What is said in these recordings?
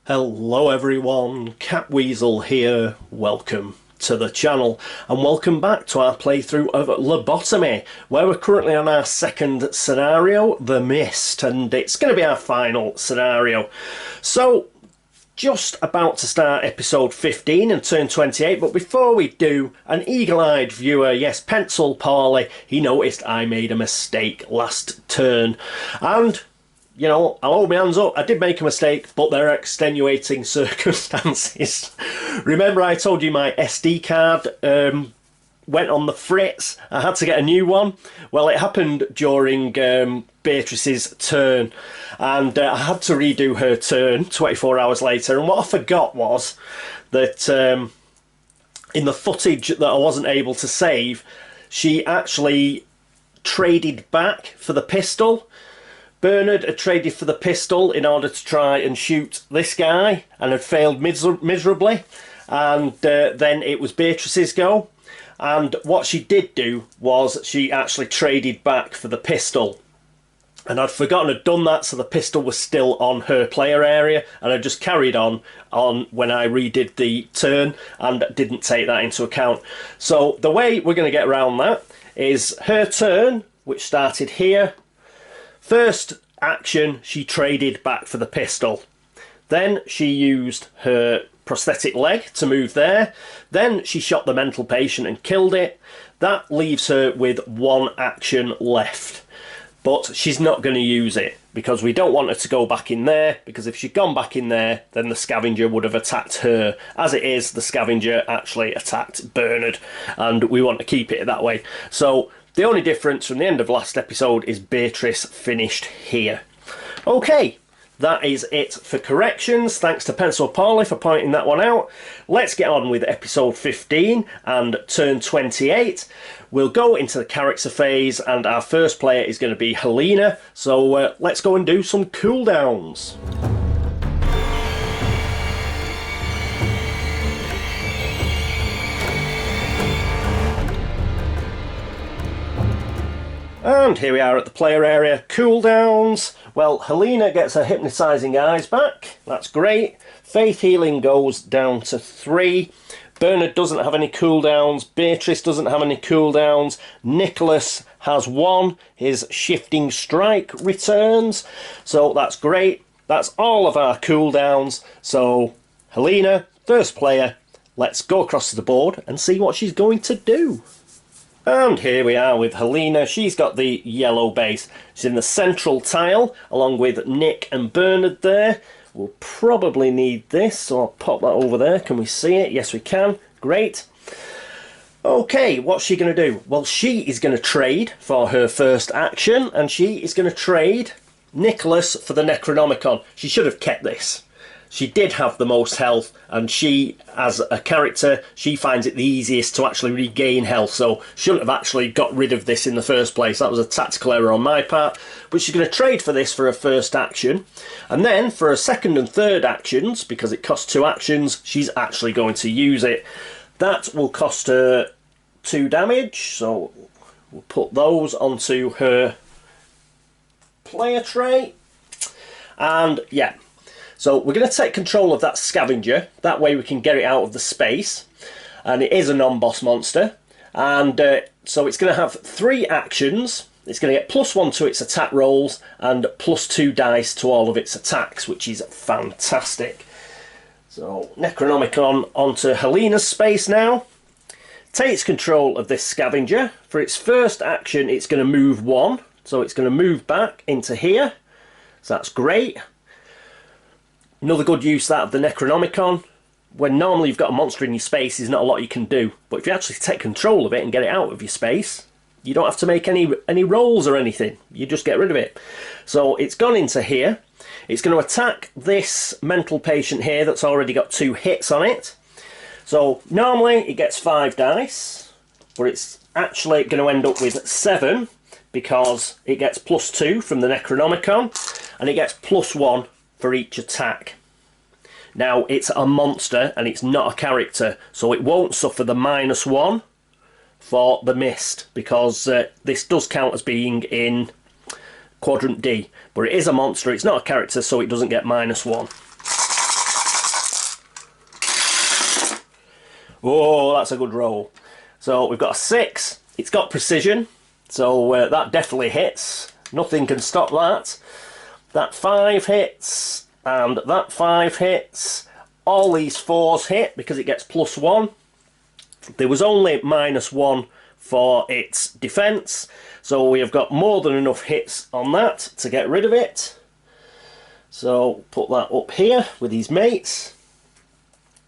Hello everyone, Catweazle here, welcome to the channel and welcome back to our playthrough of Lobotomy, where we're currently on our second scenario, The Mist, and it's going to be our final scenario. So, just about to start episode 15 and turn 28, but before we do, an eagle-eyed viewer, yes, Pencil Paulie, he noticed I made a mistake last turn, and you know, I'll hold my hands up, I did make a mistake, but there are extenuating circumstances. Remember I told you my SD card went on the fritz, I had to get a new one? Well, it happened during Beatrice's turn, and I had to redo her turn 24 hours later, and what I forgot was that in the footage that I wasn't able to save, she actually traded back for the pistol. Bernhard had traded for the pistol in order to try and shoot this guy and had failed miserably, and then it was Beatrice's go, and what she did do was she actually traded back for the pistol, and I'd forgotten I'd done that, so the pistol was still on her player area, and I just carried on when I redid the turn and didn't take that into account. So the way we're going to get around that is her turn, which started here. First action, she traded back for the pistol. Then she used her prosthetic leg to move there. Then she shot the mental patient and killed it. That leaves her with one action left. But she's not going to use it because we don't want her to go back in there, because if she'd gone back in there, then the scavenger would have attacked her. As it is, the scavenger actually attacked Bernhard, and we want to keep it that way. So the only difference from the end of last episode is Beatrice finished here. Okay, that is it for corrections. Thanks to Pencil Paulie for pointing that one out. Let's get on with episode 15 and turn 28. We'll go into the character phase, and our first player is going to be Halina. So let's go and do some cooldowns. And here we are at the player area, cooldowns. Well, Halina gets her hypnotising eyes back, that's great. Faith healing goes down to 3. Bernhard doesn't have any cooldowns, Beatrice doesn't have any cooldowns, Nicholas has 1, his shifting strike returns, so that's great. That's all of our cooldowns, so Halina, first player, let's go across to the board and see what she's going to do. And here we are with Halina. She's got the yellow base. She's in the central tile, along with Nick and Bernhard there. We'll probably need this, so I'll pop that over there. Can we see it? Yes, we can. Great. Okay, what's she going to do? Well, she is going to trade for her first action, and she is going to trade Nicholas for the Necronomicon. She should have kept this. She did have the most health, and she, as a character, she finds it the easiest to actually regain health, so shouldn't have actually got rid of this in the first place. That was a tactical error on my part, but she's going to trade for this for her first action, and then for her second and third actions, because it costs 2 actions, she's actually going to use it. That will cost her 2 damage, so we'll put those onto her player tray, and yeah. So we're going to take control of that scavenger, that way we can get it out of the space, and it is a non-boss monster, and so it's going to have 3 actions. It's going to get +1 to its attack rolls and +2 dice to all of its attacks, which is fantastic. So Necronomicon onto Halina's space now. Takes control of this scavenger. For its first action it's going to move 1, so it's going to move back into here, so that's great. Another good use that of the Necronomicon. When normally you've got a monster in your space, there's not a lot you can do. But if you actually take control of it and get it out of your space, you don't have to make any rolls or anything. You just get rid of it. So it's gone into here. It's going to attack this mental patient here that's already got 2 hits on it. So normally it gets 5 dice, but it's actually going to end up with 7 because it gets +2 from the Necronomicon, and it gets +1 for each attack. Now it's a monster and it's not a character, so it won't suffer the -1 for the Mist, because this does count as being in Quadrant D, but it is a monster, it's not a character, so it doesn't get -1. Oh, that's a good roll. So we've got a 6. It's got precision, so that definitely hits. Nothing can stop that. That 5 hits, and that 5 hits. All these 4s hit because it gets +1. There was only -1 for its defence, so we have got more than enough hits on that to get rid of it. So put that up here with his mates.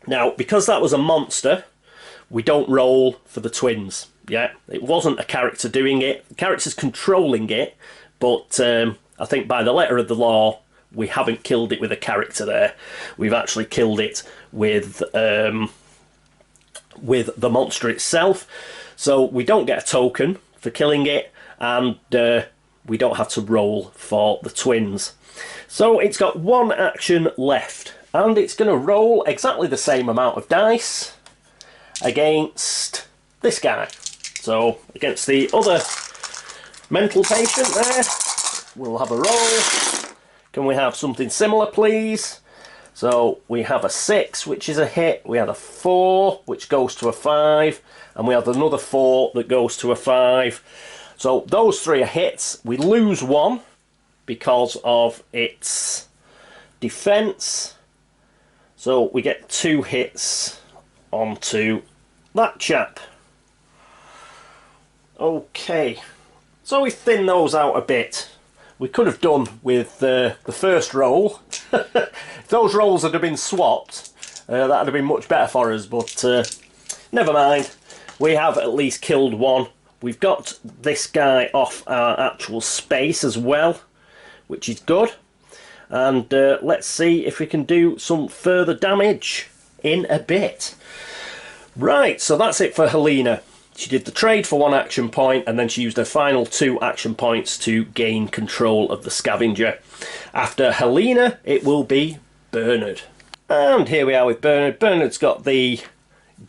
Now, because that was a monster, we don't roll for the twins. Yeah, it wasn't a character doing it. The character's controlling it, but I think by the letter of the law, we haven't killed it with a character there. We've actually killed it with the monster itself. So we don't get a token for killing it, and we don't have to roll for the twins. So it's got 1 action left, and it's going to roll exactly the same amount of dice against this guy. So against the other mental patient there, we'll have a roll. Can we have something similar, please? So we have a 6, which is a hit. We had a 4, which goes to a 5, and we have another 4 that goes to a 5. So those 3 are hits. We lose 1 because of its defense. So we get 2 hits onto that chap. Okay, so we thin those out a bit. We could have done with the first roll. If those rolls had been swapped, that would have been much better for us, but never mind. We have at least killed 1. We've got this guy off our actual space as well, which is good. And let's see if we can do some further damage in a bit. Right, so that's it for Halina. She did the trade for 1 action point, and then she used her final 2 action points to gain control of the scavenger. After Halina, it will be Bernhard. And here we are with Bernhard. Bernhard's got the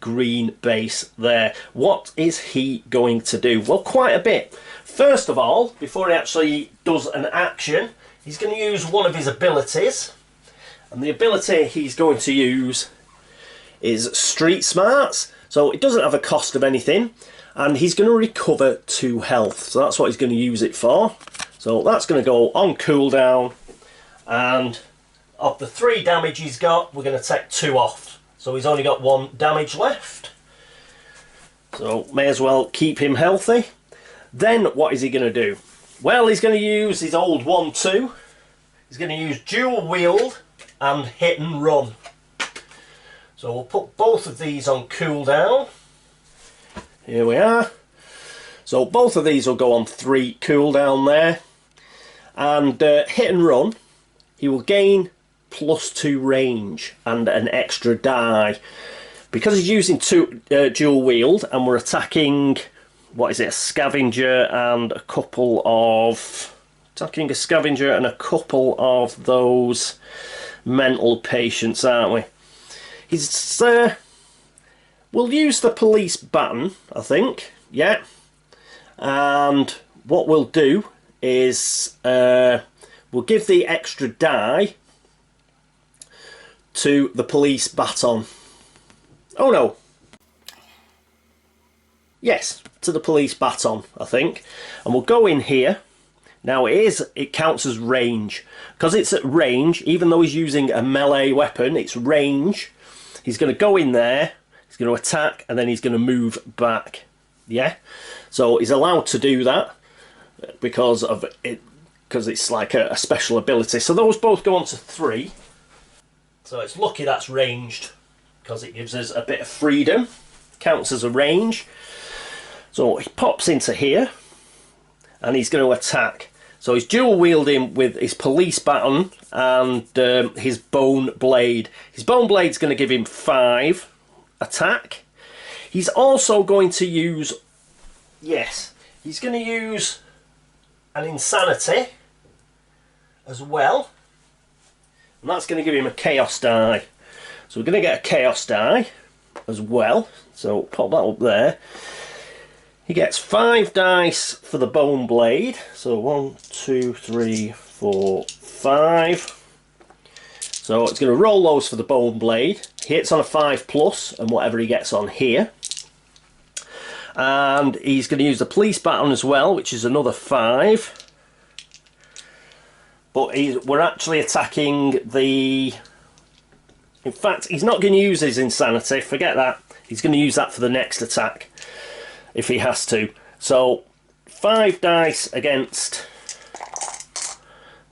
green base there. What is he going to do? Well, quite a bit. First of all, before he actually does an action, he's going to use one of his abilities. And the ability he's going to use is Street Smarts. So it doesn't have a cost of anything, and he's going to recover 2 health. So that's what he's going to use it for. So that's going to go on cooldown, and of the 3 damage he's got, we're going to take 2 off. So he's only got 1 damage left. So may as well keep him healthy. Then what is he going to do? Well, he's going to use his old 1-2. He's going to use dual wield and hit and run. So we'll put both of these on cooldown. Here we are. So both of these will go on 3 cooldown there. And hit and run, he will gain +2 range and an extra die. Because he's using dual wield, and we're attacking, what is it, a scavenger and a couple of... Attacking a scavenger and a couple of those mental patients, aren't we? He's, we'll use the police baton, I think, yeah. And what we'll do is we'll give the extra die to the police baton. Oh no. Yes, to the police baton, I think. And we'll go in here. Now it counts as range. Because it's at range, even though he's using a melee weapon, it's range. He's going to go in there, he's going to attack, and then he's going to move back. Yeah? So he's allowed to do that because of it, because it's like a special ability. So those both go on to 3. So it's lucky that's ranged, because it gives us a bit of freedom. Counts as a range. So he pops into here, and he's going to attack. So he's dual wielding with his police baton and his bone blade. His bone blade's going to give him 5 attack. He's also going to use, yes, he's going to use an insanity as well. And that's going to give him a chaos die. So we're going to get a chaos die as well. So pop that up there. He gets 5 dice for the bone blade. So 1, 2, 3, 4, 5. So it's going to roll those for the bone blade. He hits on a 5+, and whatever he gets on here. And he's going to use the police baton as well, which is another 5. But we're actually attacking the... In fact, he's not going to use his insanity, forget that. He's going to use that for the next attack, if he has to. So, 5 dice against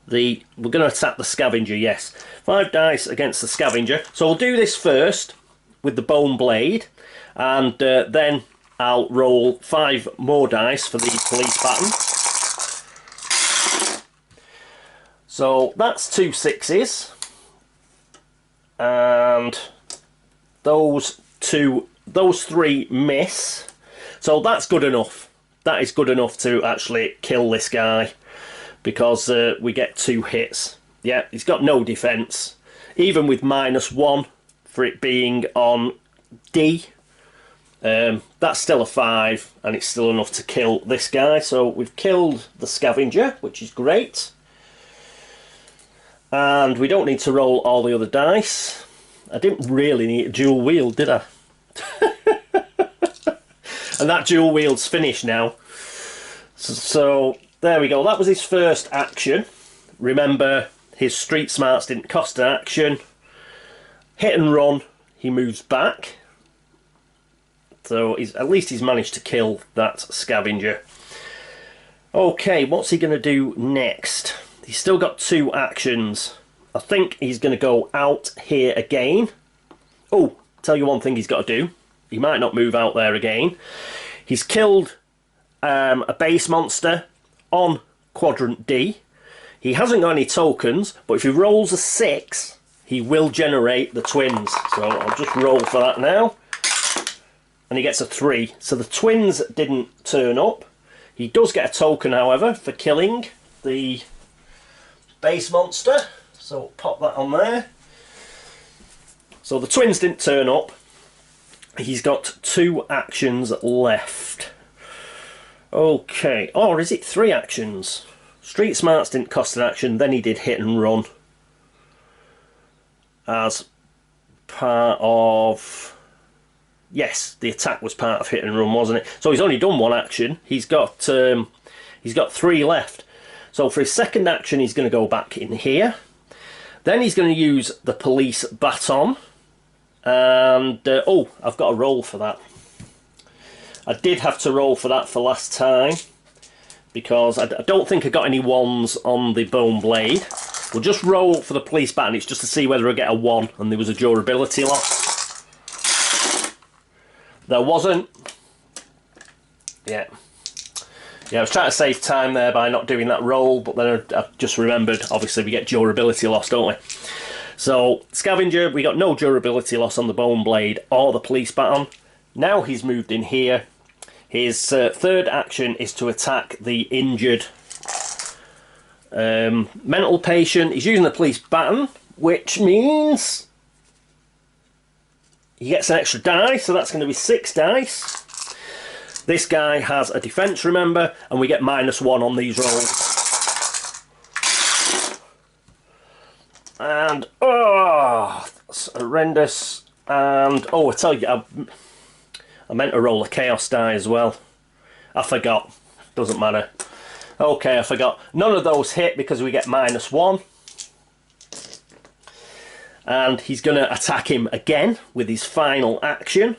the... We're going to attack the scavenger, yes. 5 dice against the scavenger. So we'll do this first with the bone blade, and then I'll roll 5 more dice for the police baton. So that's 2 6s. And those 3 miss. So that's good enough. That is good enough to actually kill this guy, because we get 2 hits. Yeah, he's got no defense, even with -1 for it being on D. That's still a 5, and it's still enough to kill this guy. So we've killed the scavenger, which is great. And we don't need to roll all the other dice. I didn't really need a dual wield, did I? And that dual wield's finished now. So there we go. That was his first action. Remember, his street smarts didn't cost an action. Hit and run, he moves back. So at least he's managed to kill that scavenger. Okay, what's he going to do next? He's still got 2 actions. I think he's going to go out here again. Oh, tell you one thing he's got to do. He might not move out there again. He's killed a base monster on quadrant D. He hasn't got any tokens, but if he rolls a 6, he will generate the twins. So I'll just roll for that now. And he gets a 3. So the twins didn't turn up. He does get a token, however, for killing the base monster, so pop that on there. So the twins didn't turn up. He's got 2 actions left. Okay, or is it 3 actions? Street smarts didn't cost an action, then he did hit and run as part of... Yes, the attack was part of hit and run, wasn't it? So he's only done 1 action. He's got 3 left. So for his second action, he's going to go back in here. Then he's going to use the police baton. And, oh, I've got a roll for that. I did have to roll for that for last time, because I don't think I got any 1s on the bone blade. We'll just roll for the police baton. It's just to see whether I get a 1, and there was a durability loss. There wasn't. Yeah. Yeah, I was trying to save time there by not doing that roll, but then I just remembered, obviously we get durability loss, don't we? So, scavenger, we got no durability loss on the bone blade or the police baton. Now he's moved in here. His third action is to attack the injured mental patient. He's using the police baton, which means he gets an extra die, so that's going to be 6 dice. This guy has a defense, remember, and we get -1 on these rolls. And, oh, that's horrendous. And, oh, I tell you, I meant to roll a chaos die as well. I forgot. Doesn't matter. Okay, I forgot. None of those hit because we get -1. And he's going to attack him again with his final action.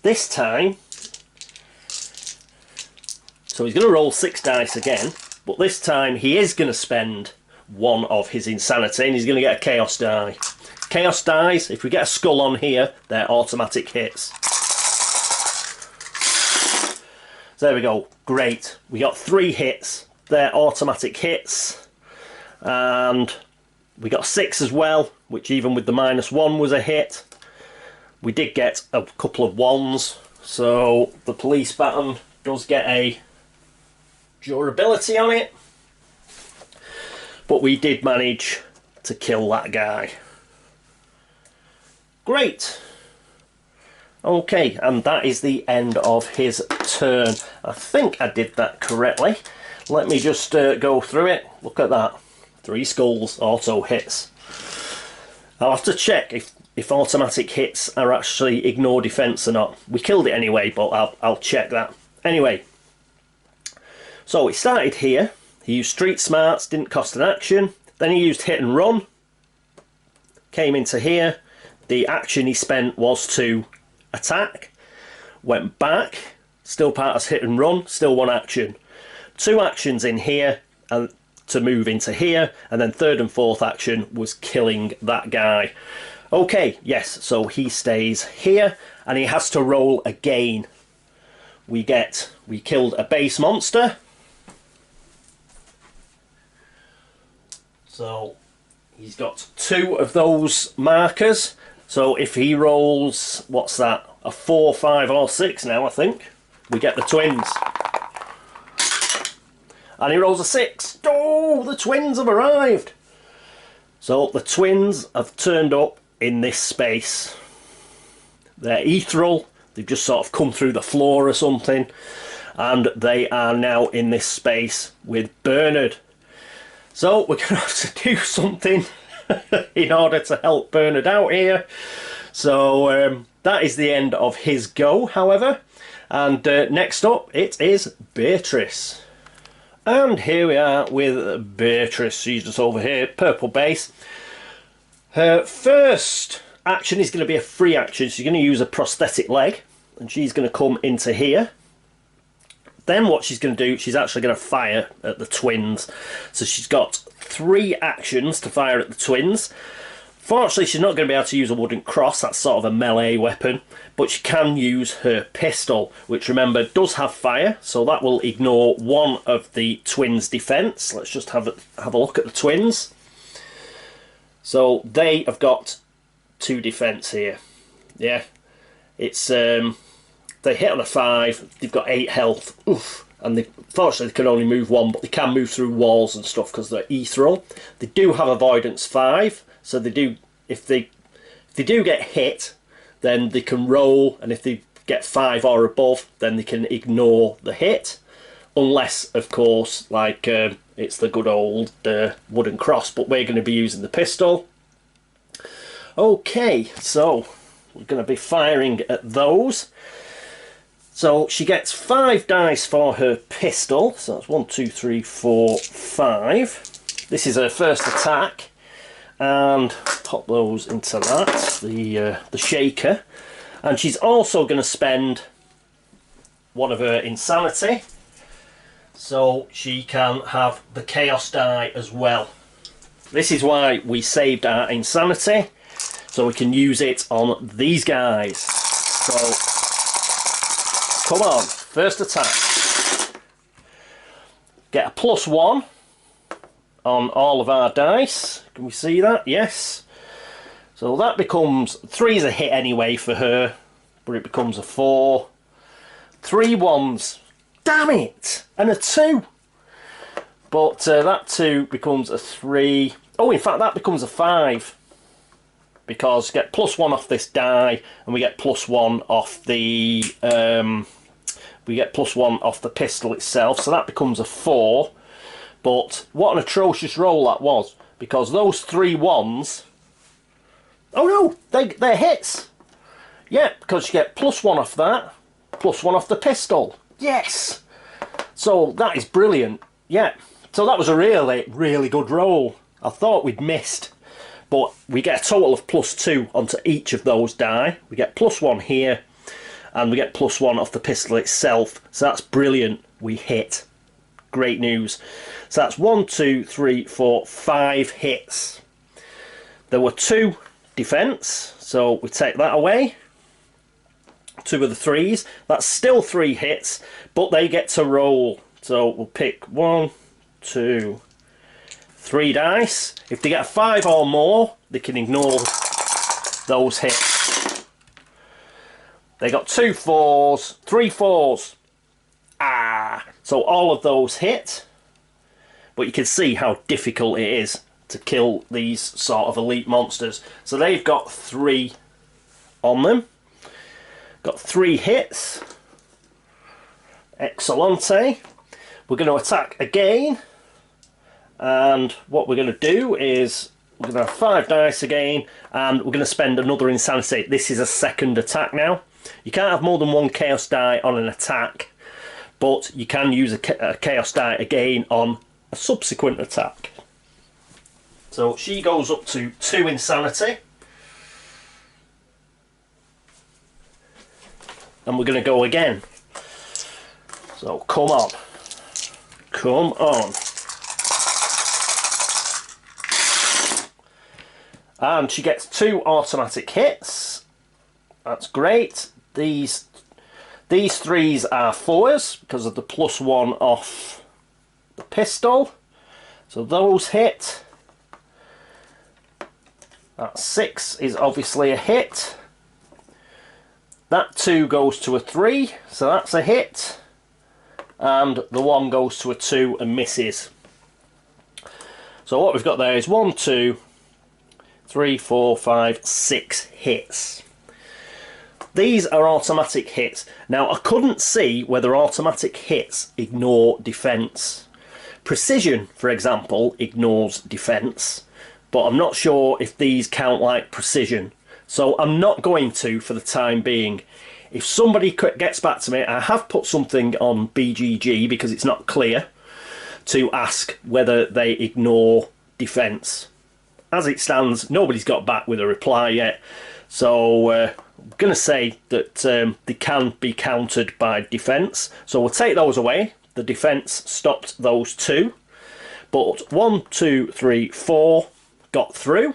This time... So he's going to roll 6 dice again, but this time he is going to spend 1 of his insanity, and he's going to get a chaos die. Chaos dies, if we get a skull on here, they're automatic hits. So there we go, great. We got 3 hits, they're automatic hits, and we got 6 as well, which even with the -1 was a hit. We did get a couple of 1s, so the police baton does get a durability on it, but we did manage to kill that guy. Great. Okay, and that is the end of his turn. I think I did that correctly. Let me just go through it. Look at that. 3 skulls, auto hits. I'll have to check if automatic hits are actually ignore defense or not. We killed it anyway, but I'll check that. Anyway, so he started here. He used street smarts, didn't cost an action. Then he used hit and run. Came into here. The action he spent was to attack. Went back. Still part as hit and run. Still one action. Two actions in here and to move into here, and then third and fourth action was killing that guy. Okay, yes, so he stays here and he has to roll again. We killed a base monster, so he's got two of those markers. So if he rolls, what's that, a 4, 5 or 6 now, I think we get the twins. And he rolls a 6. Oh, the twins have arrived. So the twins have turned up in this space. They're ethereal. They've just sort of come through the floor or something. And they are now in this space with Bernhard. So we're going to have to do something in order to help Bernhard out here. So that is the end of his go, however. And next up, it is Beatrice. And here we are with Beatrice. She's just over here, purple base. Her first action is going to be a free action. She's going to use a prosthetic leg, and she's going to come into here. Then what she's going to do, she's actually going to fire at the twins. So she's got 3 actions to fire at the twins. Fortunately, she's not going to be able to use a wooden cross. That's sort of a melee weapon. But she can use her pistol, which, remember, does have fire. So that will ignore one of the twins' defense. Let's just have a look at the twins. So they have got 2 defense here. Yeah. It's they hit on a 5. They've got 8 health. Oof. And fortunately, they can only move 1, but they can move through walls and stuff because they're ethereal. They do have avoidance 5. So they do, if they do get hit, then they can roll, and if they get 5 or above, then they can ignore the hit, unless, of course, like it's the good old wooden cross. But we're going to be using the pistol. Okay, so we're going to be firing at those. So she gets 5 dice for her pistol. So that's 1, 2, 3, 4, 5. This is her first attack. And pop those into that, the shaker. And she's also going to spend one of her insanity, so she can have the chaos die as well. This is why we saved our insanity, so we can use it on these guys. So come on, first attack. Get a +1 on all of our dice. Can we see that? Yes. So that becomes 3 is a hit anyway for her, but it becomes a 4. 3 1s. Damn it! And a 2. But that 2 becomes a 3. Oh, in fact, that becomes a 5. Because we get +1 off this die, and we get +1 off the pistol itself. So that becomes a 4. But what an atrocious roll that was, because those 3 1s... Oh no, they're hits! Yeah, because you get +1 off that, +1 off the pistol. Yes! So that is brilliant. Yeah, so that was a really, really good roll. I thought we'd missed. But we get a total of +2 onto each of those die. We get +1 here, and we get +1 off the pistol itself. So that's brilliant. We hit. Great news. So that's 1, 2, 3, 4, 5 hits. There were 2 defense, so we take that away. 2 of the 3s. That's still 3 hits, but they get to roll. So we'll pick 1, 2, 3 dice. If they get a 5 or more, they can ignore those hits. They got 2 4s, 3 4s. Ah! So all of those hit. But you can see how difficult it is to kill these sort of elite monsters. So they've got 3 on them. Got 3 hits. Excellente. We're going to attack again. And what we're going to do is We're going to have 5 dice again, and we're going to spend another insanity. This is a second attack now. You can't have more than 1 chaos die on an attack, but you can use a chaos die again on a subsequent attack. So she goes up to 2 insanity. And we're going to go again. So come on. Come on. And she gets 2 automatic hits. That's great. These 3s are 4s because of the +1 off the pistol. So those hit. That 6 is obviously a hit. That 2 goes to a 3, so that's a hit. And the 1 goes to a 2 and misses. So what we've got there is 1, 2, 3, 4, 5, 6 hits. These are automatic hits. Now I couldn't see whether automatic hits ignore defense. Precision, for example, ignores defense, but I'm not sure if these count like precision. So I'm not going to for the time being. If somebody gets back to me, I have put something on BGG because it's not clear, to ask whether they ignore defense. As it stands, nobody's got back with a reply yet. So I'm going to say that they can be countered by defense. So we'll take those away. The defense stopped those 2. But 1, 2, 3, 4 got through.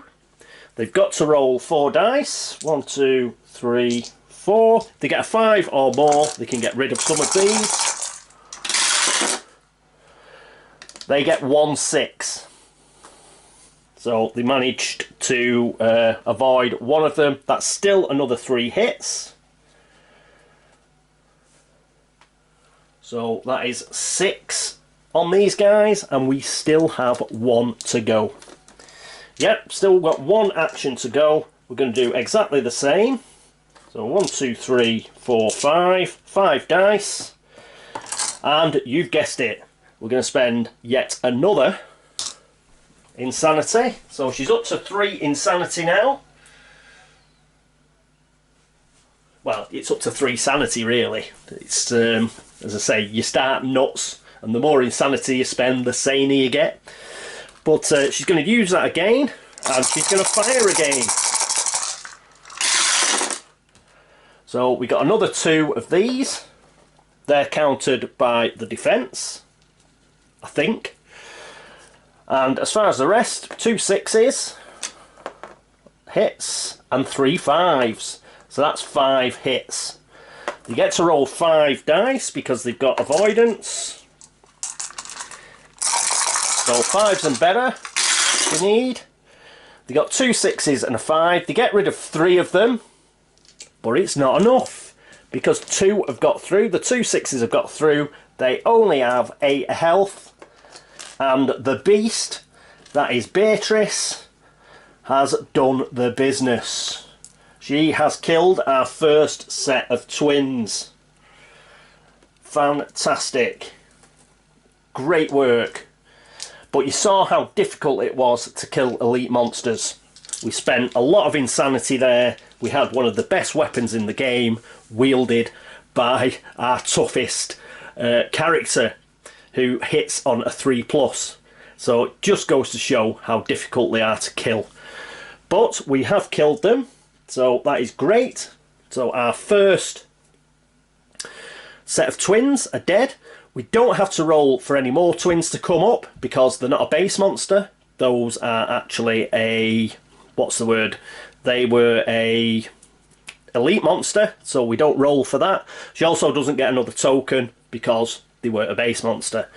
They've got to roll 4 dice. 1, 2, 3, 4. If they get a 5 or more, they can get rid of some of these. They get 1, 6. So they managed to avoid one of them. That's still another 3 hits. So that is 6 on these guys, and we still have 1 to go. Yep, still got 1 action to go. We're going to do exactly the same. So 1, 2, 3, 4, 5. 5 dice. And you've guessed it. We're going to spend yet another insanity. So she's up to 3 insanity now. Well, it's up to 3 sanity really. It's as I say, you start nuts, and the more insanity you spend, the saner you get. But she's going to use that again, and she's going to fire again. So we got another 2 of these. They're countered by the defence, I think. And as far as the rest, 2 6s, hits, and 3 5s. So that's 5 hits. They get to roll 5 dice because they've got avoidance. So 5s and better they need. They got 2 6s and a 5. They get rid of 3 of them, but it's not enough because 2 have got through. The 2 6s have got through. They only have 8 health. And the beast, that is Beatrice, has done the business. She has killed our first set of twins. Fantastic. Great work. But you saw how difficult it was to kill elite monsters. We spent a lot of insanity there. We had one of the best weapons in the game wielded by our toughest character, who hits on a 3+. So it just goes to show how difficult they are to kill. But we have killed them, so that is great. So our first set of twins are dead. We don't have to roll for any more twins to come up because they're not a base monster. Those are actually a... what's the word? They were a elite monster, so we don't roll for that. She also doesn't get another token because they were a base monster.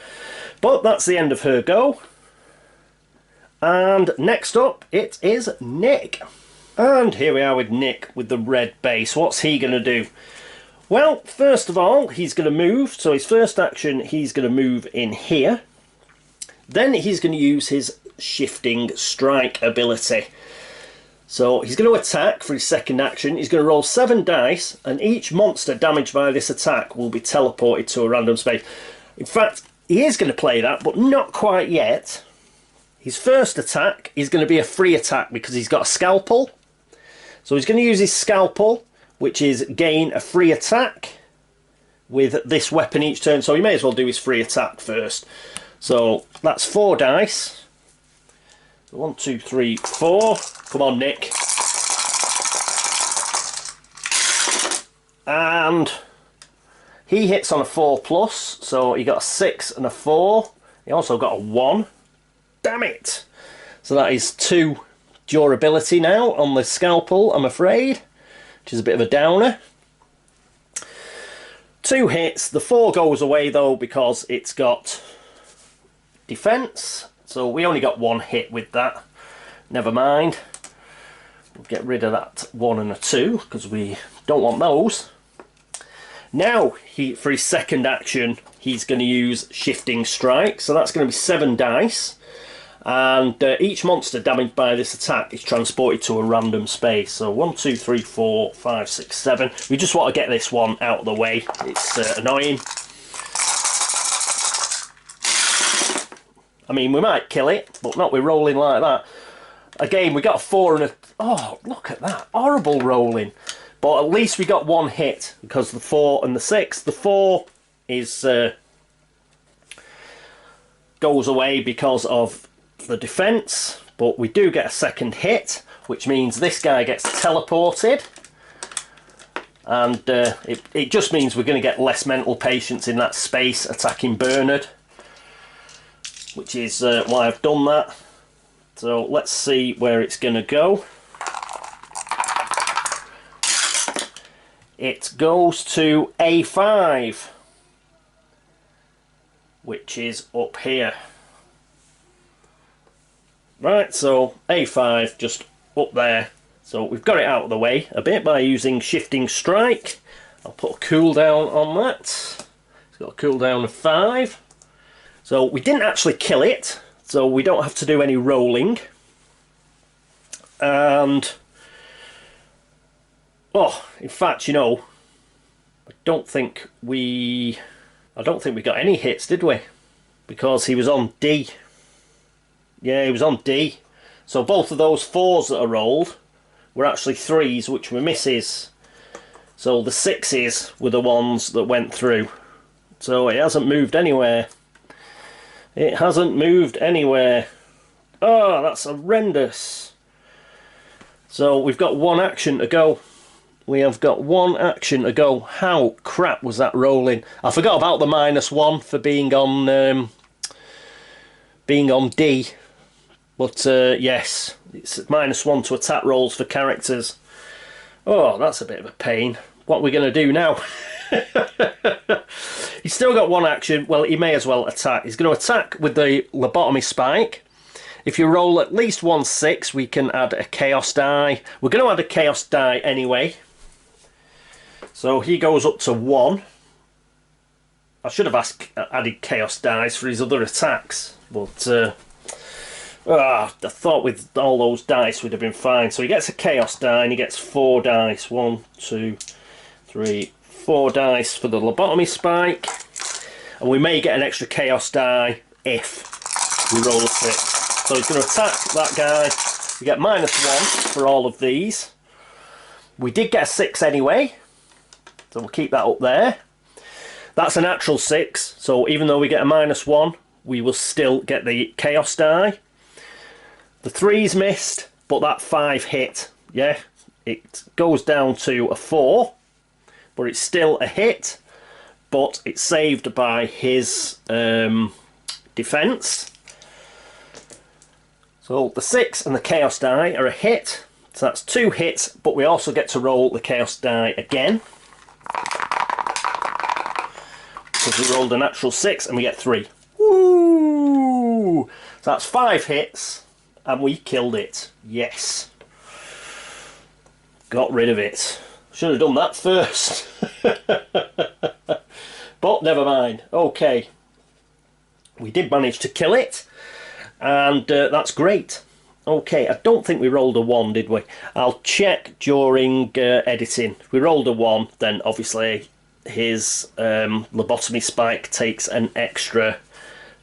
But that's the end of her go. And next up, it is Nick. And here we are with Nick with the red base. What's he going to do? Well, first of all, he's going to move. So his first action, he's going to move in here. Then he's going to use his shifting strike ability. So he's going to attack for his second action. He's going to roll 7 dice, and each monster damaged by this attack will be teleported to a random space. In fact, he is going to play that, but not quite yet. his first attack is going to be a free attack because he's got a scalpel. So he's going to use his scalpel, which is gain a free attack with this weapon each turn. So he may as well do his free attack first. So that's 4 dice. 1, 2, 3, 4. Come on, Nick. And he hits on a 4+, so he got a 6 and a 4. He also got a 1. Damn it! So that is 2 durability now on the scalpel, I'm afraid, which is a bit of a downer. 2 hits. The 4 goes away though because it's got defense. So we only got 1 hit with that. Never mind. We'll get rid of that 1 and a 2 because we don't want those. Now, for his second action, he's going to use Shifting Strike. So that's going to be 7 dice. And each monster damaged by this attack is transported to a random space. So 1, 2, 3, 4, 5, 6, 7. We just want to get this one out of the way. It's annoying. I mean, we might kill it, but not with rolling like that. Again, we got a 4 and a... Oh, look at that. Horrible rolling. But at least we got 1 hit because the 4 and the 6. The 4 is goes away because of the defense, but we do get a second hit, which means this guy gets teleported, and it just means we're going to get less mental patience in that space attacking Bernhard, which is why I've done that. So let's see where it's going to go. It goes to A5, which is up here. Right, so A5 just up there. So we've got it out of the way a bit by using Shifting Strike. I'll put a cooldown on that. It's got a cooldown of 5. So we didn't actually kill it, so we don't have to do any rolling. And oh, in fact, you know, I don't think we got any hits, did we? Because he was on D. Yeah, he was on D. So both of those 4s that are rolled were actually 3s, which were misses. So the 6s were the ones that went through. So it hasn't moved anywhere. It hasn't moved anywhere. Oh, that's horrendous. So we've got 1 action to go. We have got 1 action to go. How crap was that rolling? I forgot about the -1 for being on D. But yes, it's -1 to attack rolls for characters. Oh, that's a bit of a pain. What are we going to do now? He's still got 1 action. Well, he may as well attack. He's going to attack with the Lobotomy Spike. If you roll at least 1 6, we can add a Chaos die. We're going to add a Chaos die anyway. So he goes up to 1. I should have added Chaos dice for his other attacks, but I thought with all those dice would have been fine. So he gets a Chaos die and he gets 4 dice. 1, 2, 3, 4 dice for the Lobotomy Spike. And we may get an extra Chaos die if we roll a 6. So he's going to attack that guy. We get -1 for all of these. We did get a 6 anyway, so we'll keep that up there. That's a natural 6, so even though we get a -1, we will still get the Chaos die. The 3's missed, but that 5 hit. Yeah, it goes down to a 4, but it's still a hit, but it's saved by his defense. So the 6 and the Chaos die are a hit, so that's 2 hits, but we also get to roll the Chaos die again. Because we rolled a natural 6 and we get 3. Woo! So that's 5 hits and we killed it. Yes. Got rid of it. Should have done that first. But never mind. Okay. We did manage to kill it. And that's great. Okay, I don't think we rolled a 1, did we? I'll check during editing. If we rolled a 1, then obviously his Lobotomy Spike takes an extra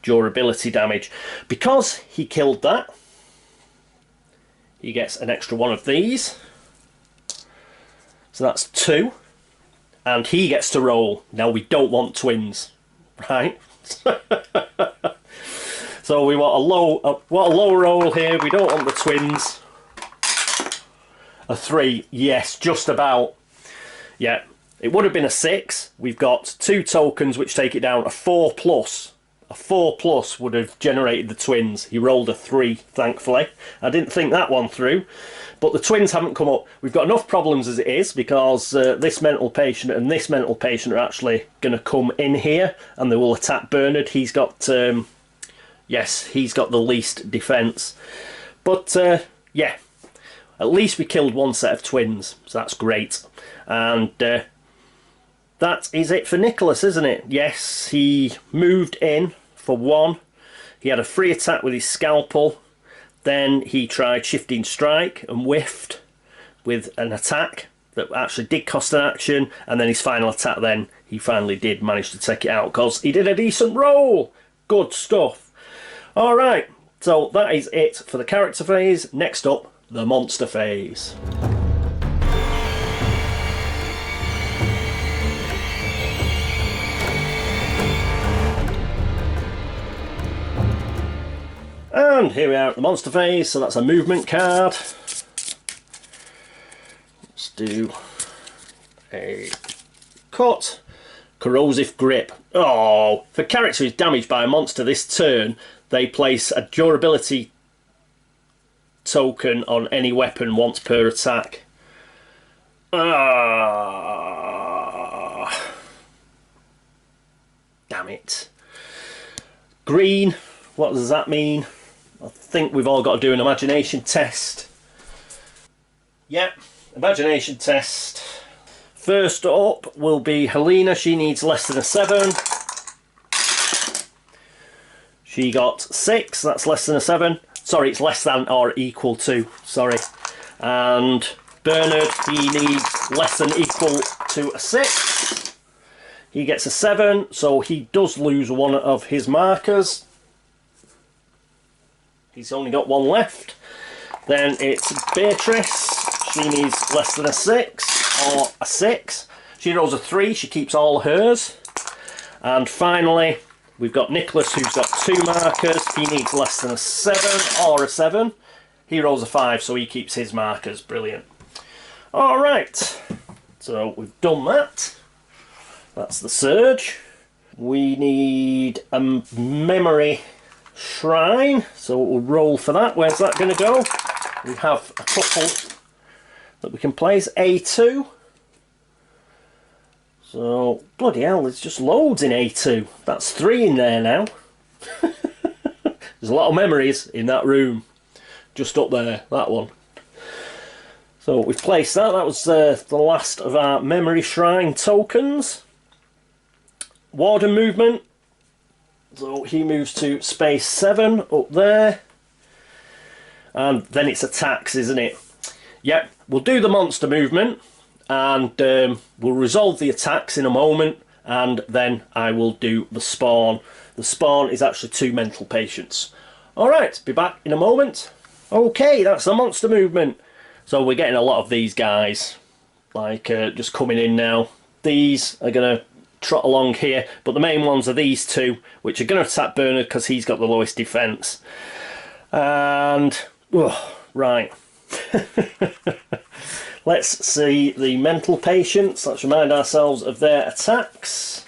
durability damage. Because he killed that, he gets an extra one of these. So that's 2. And he gets to roll. Now we don't want twins, right? So we want a low roll here. We don't want the twins. A 3, yes, just about. Yeah, it would have been a 6. We've got 2 tokens which take it down. A 4+. A 4+ would have generated the twins. He rolled a 3, thankfully. I didn't think that one through. But the twins haven't come up. We've got enough problems as it is, because this mental patient and this mental patient are actually going to come in here and they will attack Bernhard. He's got, yes, he's got the least defence. But, yeah, at least we killed one set of twins, so that's great. And that is it for Nicholas, isn't it? Yes, he moved in for 1. He had a free attack with his scalpel. Then he tried shifting strike and whiffed with an attack that actually did cost an action. And then his final attack, then he finally did manage to take it out because he did a decent roll. Good stuff. All right, so that is it for the character phase. Next up, the monster phase. And here we are at the monster phase, so that's a movement card. Let's do a cut. Corrosive grip. Oh, if a character is damaged by a monster this turn, they place a durability token on any weapon once per attack. Ah, damn it. Green, what does that mean? I think we've all got to do an imagination test. Yep, imagination test. First up will be Halina. She needs less than a 7. She got 6, that's less than a 7. Sorry, it's less than or equal to, sorry. And Bernhard, he needs less than equal to a 6. He gets a 7, so he does lose one of his markers. He's only got 1 left. Then it's Beatrice. She needs less than a 6 or a 6. She rolls a 3. She keeps all hers. And finally, we've got Nicholas, who's got 2 markers. He needs less than a 7 or a 7. He rolls a 5, so he keeps his markers. Brilliant. All right. So we've done that. That's the surge. We need a memory shrine, so we'll roll for that. Where's that going to go? We have a couple that we can place. A2. So, bloody hell, there's just loads in A2. That's 3 in there now. There's a lot of memories in that room. Just up there, that one. So we've placed that. That was the last of our memory shrine tokens. Warden movement. So he moves to space 7 up there. And then it's attacks, isn't it? Yep, we'll do the monster movement. And we'll resolve the attacks in a moment. And then I will do the spawn. The spawn is actually 2 mental patients. Alright, be back in a moment. Okay, that's the monster movement. So we're getting a lot of these guys. Like, just coming in now. These are going to trot along here, but the main ones are these 2, which are going to attack Bernhard because he's got the lowest defence. And right. Let's see the mental patients. Let's remind ourselves of their attacks.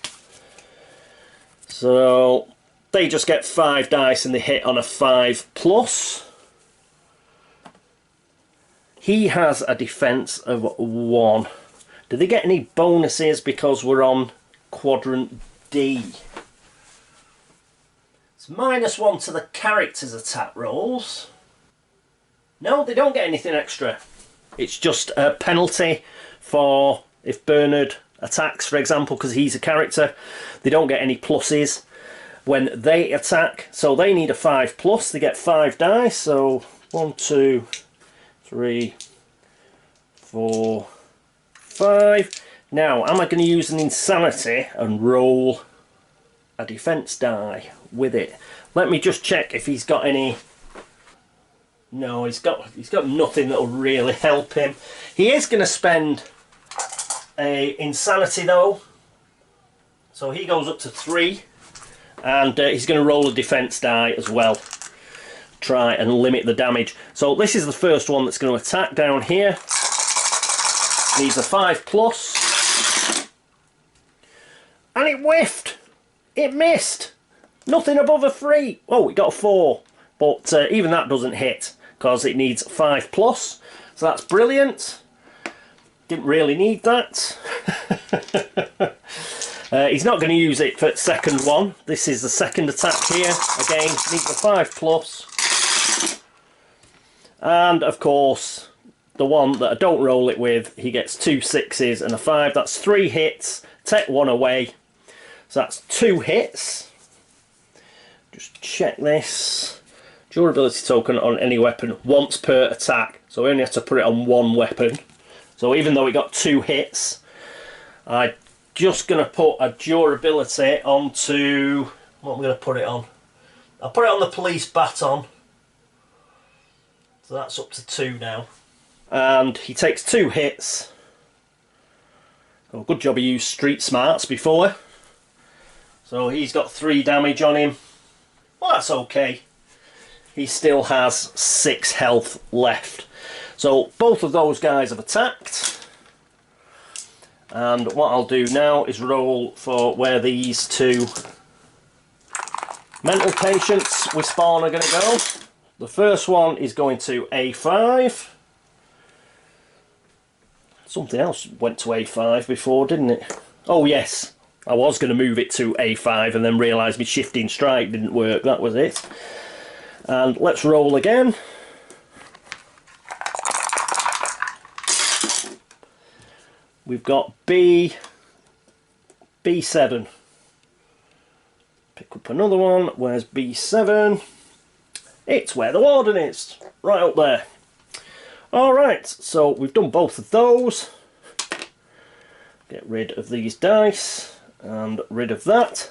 So they just get 5 dice and they hit on a 5+. He has a defence of 1. Do they get any bonuses because we're on quadrant D? It's -1 to the character's attack rolls. No, they don't get anything extra. It's just a penalty for if Bernhard attacks, for example, because he's a character. They don't get any pluses when they attack. So they need a 5+. They get 5 dice. So 1, 2, 3, 4, 5. Now, am I going to use an insanity and roll a defense die with it. Let me just check if he's got any. No, he's got nothing that'll really help him. He is going to spend a insanity though, so he goes up to 3, and he's going to roll a defense die as well. Try and limit the damage. So this is the first one that's going to attack down here. Needs a 5+, and it whiffed. It missed. Nothing above a 3. Oh, it got a 4, but even that doesn't hit because it needs 5+. So that's brilliant. Didn't really need that. He's not going to use it for the second one. This is the second attack here. Again, needs a 5+. And of course, the one that I don't roll it with, he gets 2 6s and a 5. That's 3 hits. Take 1 away. So that's 2 hits. Just check this. Durability token on any weapon once per attack. So we only have to put it on 1 weapon. So even though it got 2 hits, I'm just going to put a durability onto... What am I going to put it on? I'll put it on the police baton. So that's up to 2 now. And he takes 2 hits. Oh, good job he used street smarts before. So he's got 3 damage on him. Well, that's okay. He still has 6 health left. So both of those guys have attacked. And what I'll do now is roll for where these 2 mental patients with spawn are going to go. The first one is going to A5. Something else went to A5 before, didn't it? Oh yes, I was going to move it to A5 and then realised my shifting strike didn't work. That was it. And let's roll again. We've got B7. Pick up another one. Where's B7? It's where the warden is. Right up there. Alright, so we've done both of those. Get rid of these dice. And rid of that.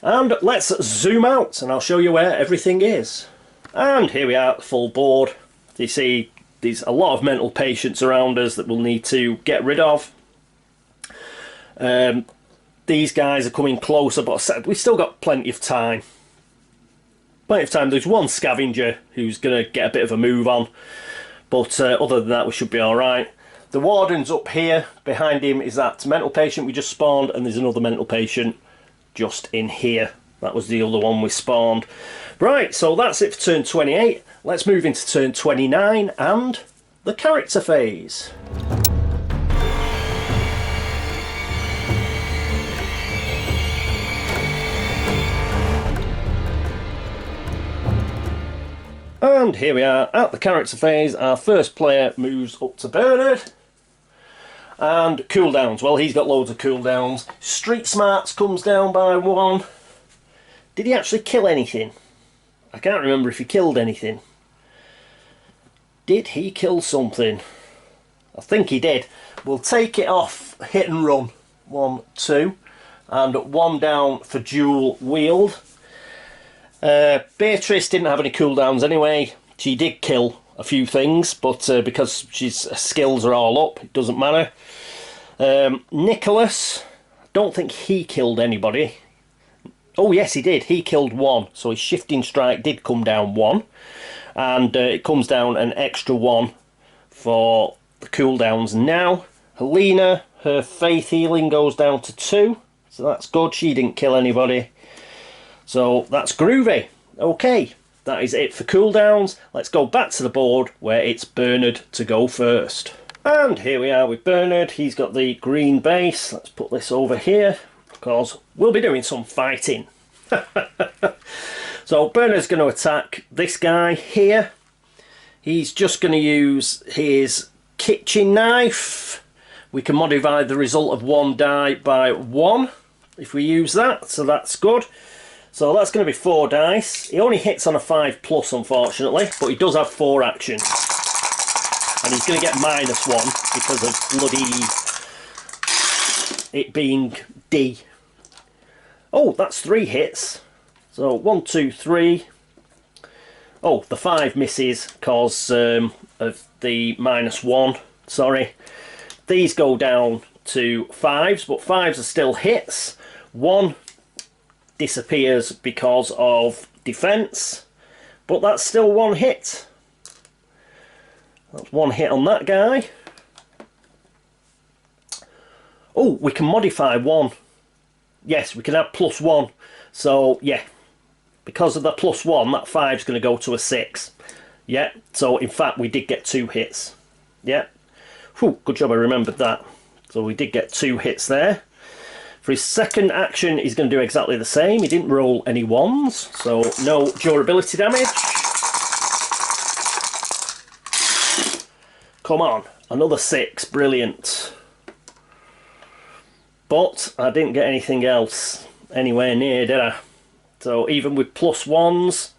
And let's zoom out and I'll show you where everything is. And here we are at the full board. You see there's a lot of mental patients around us that we'll need to get rid of. These guys are coming closer, but we've still got plenty of time. Plenty of time. There's one scavenger who's going to get a bit of a move on. But other than that, we should be alright. The warden's up here. Behind him is that mental patient we just spawned, and there's another mental patient just in here. That was the other one we spawned. Right, so that's it for turn 28. Let's move into turn 29 and the character phase. And here we are at the character phase. Our first player moves up to Bernhard. And cooldowns. Well, he's got loads of cooldowns. Street smarts comes down by 1. Did he actually kill anything? I can't remember if he killed anything. Did he kill something? I think he did. We'll take it off hit and run. 1, 2. And 1 down for dual wield. Beatrice didn't have any cooldowns anyway. She did kill a few things, but because she's skills are all up, it doesn't matter. Nicholas, I don't think he killed anybody. Oh yes, he did. He killed 1, so his shifting strike did come down 1, and it comes down an extra 1 for the cooldowns now. Halina, her faith healing goes down to 2, so that's good. She didn't kill anybody. So that's groovy. Okay, that is it for cooldowns. Let's go back to the board where it's Bernhard to go first. And here we are with Bernhard. He's got the green base. Let's put this over here because we'll be doing some fighting. So Bernhard's going to attack this guy here. He's just going to use his kitchen knife. We can modify the result of 1 die by 1 if we use that, so that's good. So that's going to be 4 dice. He only hits on a 5+, unfortunately, but he does have 4 actions. And he's going to get -1 because of bloody it being D. Oh, that's 3 hits. So 1, 2, 3. Oh, the 5 misses because of the -1. Sorry. These go down to 5s, but 5s are still hits. 1 disappears because of defense, but that's still 1 hit. That's 1 hit on that guy. Oh, we can modify 1. Yes, we can have +1. So, yeah, because of the +1, that 5's going to go to a 6. Yeah, so in fact, we did get 2 hits. Yeah. Whew, good job I remembered that. So we did get 2 hits there. For his second action, he's going to do exactly the same. He didn't roll any 1s, so no durability damage. Come on, another 6, brilliant. But I didn't get anything else anywhere near, did I? So even with +1s,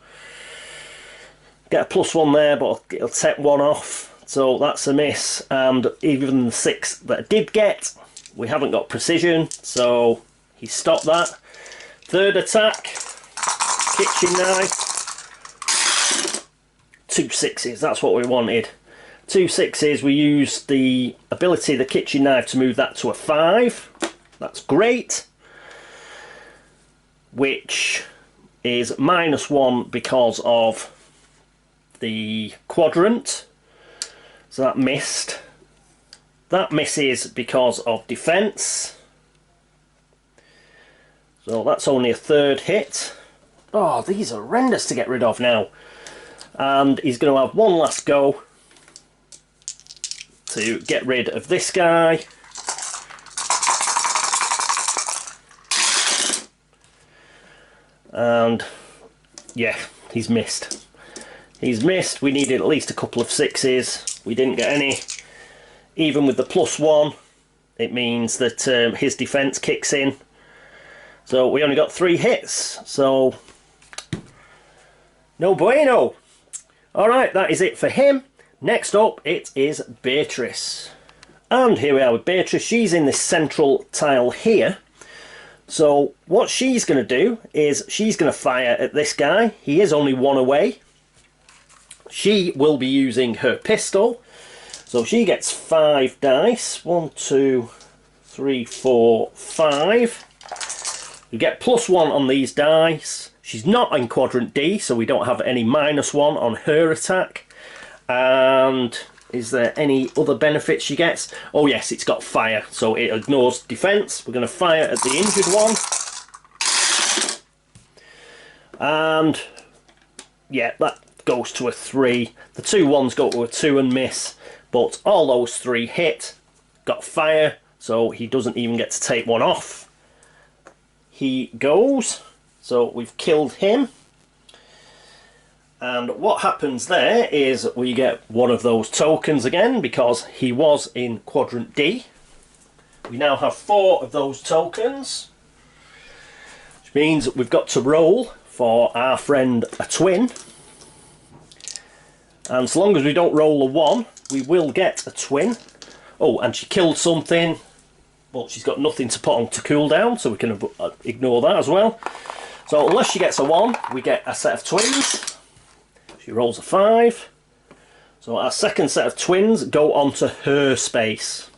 get a +1 there, but it'll take 1 off. So that's a miss. And even the 6 that I did get, we haven't got precision, so he stopped that. Third attack, kitchen knife. 2 6s, that's what we wanted. 2 6s, we used the ability of the kitchen knife to move that to a 5. That's great. Which is -1 because of the quadrant. So that missed. That misses because of defense. So that's only a 3rd hit. Oh, these are horrendous to get rid of now. And he's going to have 1 last go to get rid of this guy. And yeah, he's missed. He's missed. We needed at least a couple of 6s. We didn't get any. Even with the +1, it means that his defense kicks in. So we only got 3 hits. So no bueno. Alright, that is it for him. Next up, it is Beatrice. And here we are with Beatrice. She's in this central tile here. So what she's going to do is she's going to fire at this guy. He is only 1 away. She will be using her pistol. So she gets 5 dice. 1, 2, 3, 4, 5. You get +1 on these dice. She's not in quadrant D, so we don't have any -1 on her attack. And is there any other benefits she gets? Oh yes, it's got fire, so it ignores defense. We're going to fire at the injured one. And yeah, that goes to a 3. The 2 1s go to a 2 and miss, but all those 3 hit. Got fire, so he doesn't even get to take 1 off. He goes, so we've killed him. And what happens there is we get 1 of those tokens again because he was in quadrant D. We now have 4 of those tokens, which means we've got to roll for our friend a twin. And so long as we don't roll a 1, we will get a twin. Oh, and she killed something, but she's got nothing to put on to cooldown, so we can ignore that as well. So unless she gets a 1, we get a set of twins. She rolls a 5. So our second set of twins go onto her space.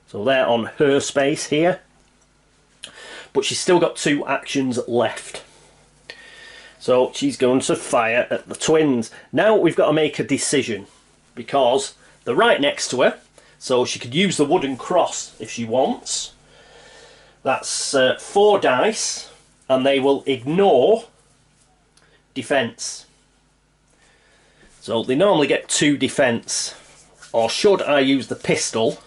So they're on her space here. But she's still got 2 actions left. So she's going to fire at the twins. Now we've got to make a decision, because they're right next to her. So she could use the wooden cross if she wants. That's 4 dice, and they will ignore defense. So they normally get 2 defense. Or should I use the pistol,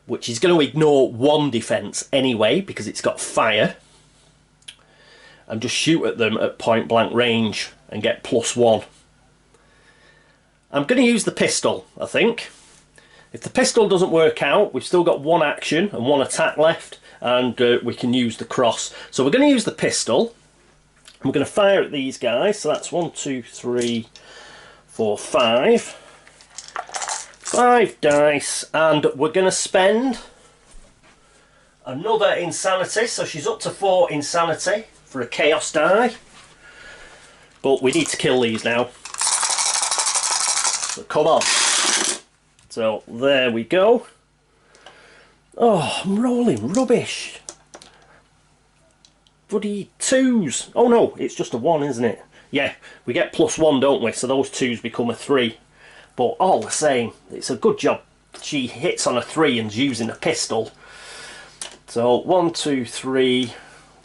which is going to ignore 1 defense anyway because it's got fire, and just shoot at them at point blank range and get +1. I'm going to use the pistol, I think. If the pistol doesn't work out, we've still got 1 action and 1 attack left, and we can use the cross. So we're going to use the pistol. We're going to fire at these guys. So that's 1, 2, 3, 4, 5. 5 dice, and we're going to spend another insanity, so she's up to 4 insanity for a chaos die. But we need to kill these now. So come on. So there we go. Oh, I'm rolling rubbish. Bloody 2s. Oh no, it's just a 1, isn't it? Yeah, we get +1, don't we? So those 2s become a 3. But all the same, it's a good job she hits on a 3 and's using a pistol. So 1, 2, 3.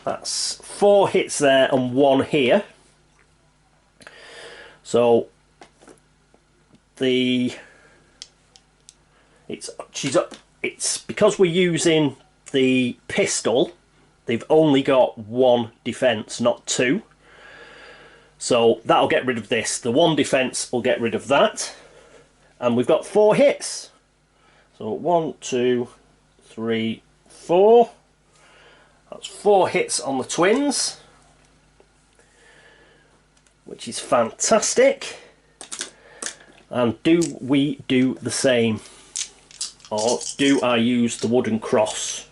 That's 4 hits there and 1 here. So it's because we're using the pistol, they've only got 1 defense, not 2. So that'll get rid of this. The 1 defense will get rid of that. And we've got 4 hits. So 1, 2, 3, 4. That's 4 hits on the twins, which is fantastic. And do we do the same? Or do I use the wooden cross?